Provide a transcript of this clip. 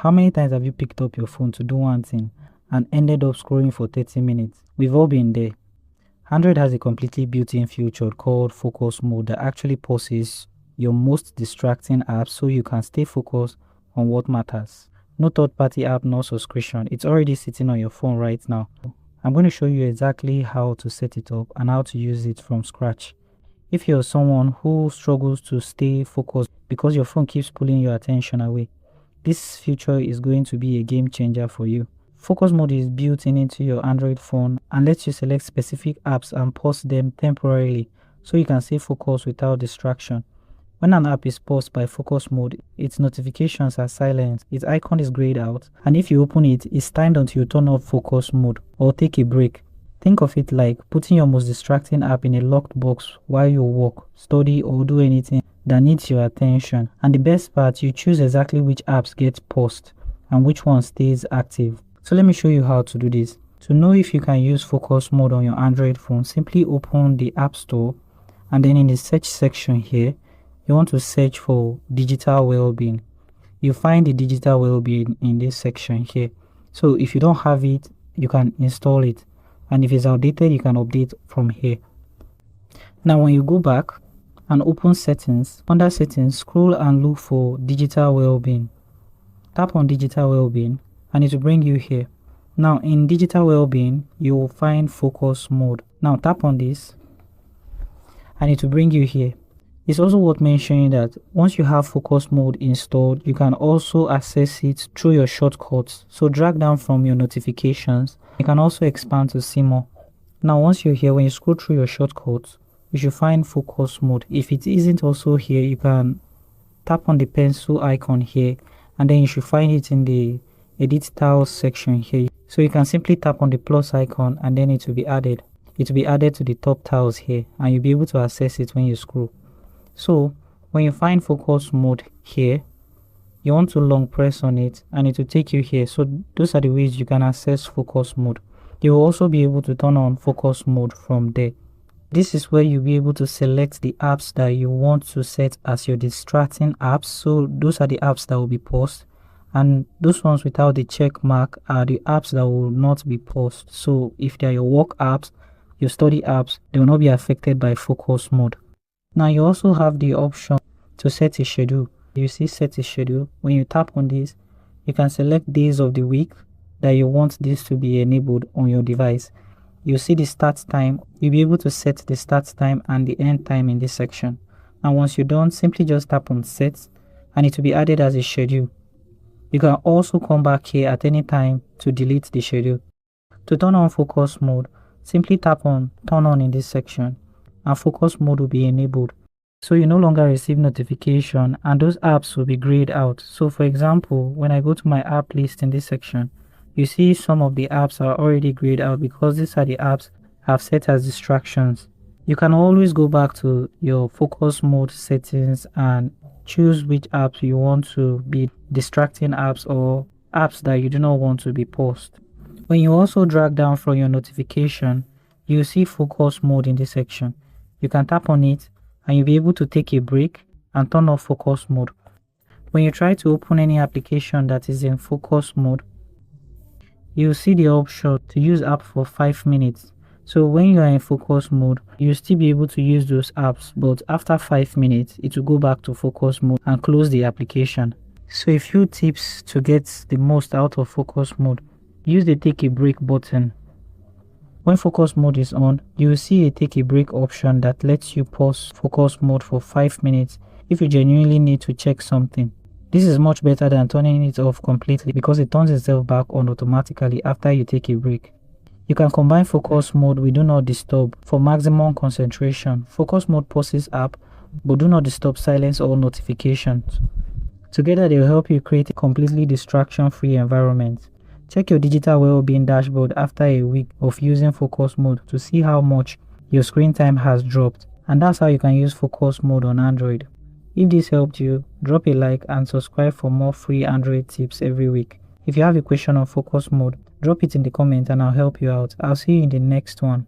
How many times have you picked up your phone to do one thing and ended up scrolling for 30 minutes? We've all been there. Android has a completely built-in feature called focus mode that actually pauses your most distracting apps so you can stay focused on what matters. No third-party app, no subscription. It's already sitting on your phone right now. I'm going to show you exactly how to set it up and how to use it from scratch. If you're someone who struggles to stay focused because your phone keeps pulling your attention away, this feature is going to be a game changer for you. Focus mode is built into your Android phone and lets you select specific apps and pause them temporarily so you can stay focused without distraction. When an app is paused by focus mode, its notifications are silent, its icon is grayed out, and if you open it, it's timed until you turn off focus mode or take a break. Think of it like putting your most distracting app in a locked box while you work, study, or do anything that needs your attention. And the best part, you choose exactly which apps get paused and which one stays active. So let me show you how to do this. To know if you can use focus mode on your Android phone, simply open the App Store and then in the search section here, you want to search for digital well-being. You find the digital well-being in this section here. So if you don't have it, you can install it. And if it's outdated, you can update from here. Now when you go back and open settings, under settings, scroll and look for digital well-being. Tap on digital well-being and it will bring you here. Now in digital well-being, you will find focus mode. Now tap on this and it will bring you here. It's also worth mentioning that once you have focus mode installed, you can also access it through your shortcuts. So drag down from your notifications. You can also expand to see more. Now once you're here, when you scroll through your shortcuts, you should find focus mode. If it isn't also here, you can tap on the pencil icon here and then you should find it in the edit tiles section here. So you can simply tap on the plus icon and then it will be added. It will be added to the top tiles here and you'll be able to access it when you scroll. So when you find focus mode here, you want to long press on it and it will take you here. So those are the ways you can access focus mode. You will also be able to turn on focus mode from there. This is where you'll be able to select the apps that you want to set as your distracting apps. So those are the apps that will be paused, and those ones without the check mark are the apps that will not be paused. So if they are your work apps, your study apps, they will not be affected by focus mode. Now you also have the option to set a schedule. You see set a schedule. When you tap on this, you can select days of the week that you want this to be enabled on your device. You see the start time. You'll be able to set the start time and the end time in this section. And once you're done, simply just tap on set and it will be added as a schedule. You can also come back here at any time to delete the schedule. To turn on focus mode, simply tap on turn on in this section and focus mode will be enabled. So you no longer receive notification and those apps will be grayed out. So for example, when I go to my app list in this section, you see some of the apps are already grayed out because these are the apps I've set as distractions. You can always go back to your focus mode settings and choose which apps you want to be distracting apps or apps that you do not want to be paused. When you also drag down from your notification, you see focus mode in this section. You can tap on it and you'll be able to take a break and turn off focus mode. When you try to open any application that is in focus mode, you'll see the option to use app for 5 minutes. So when you are in focus mode, you'll still be able to use those apps, but after 5 minutes, it will go back to focus mode and close the application. So a few tips to get the most out of focus mode. Use the take a break button. When focus mode is on, you will see a take a break option that lets you pause focus mode for 5 minutes if you genuinely need to check something. This is much better than turning it off completely because it turns itself back on automatically after you take a break. You can combine focus mode with do not disturb for maximum concentration. Focus mode pauses app, but do not disturb silence or notifications. Together they will help you create a completely distraction-free environment. Check your digital well-being dashboard after a week of using focus mode to see how much your screen time has dropped. And that's how you can use focus mode on Android. If this helped you, drop a like and subscribe for more free Android tips every week. If you have a question on focus mode, drop it in the comment and I'll help you out. I'll see you in the next one.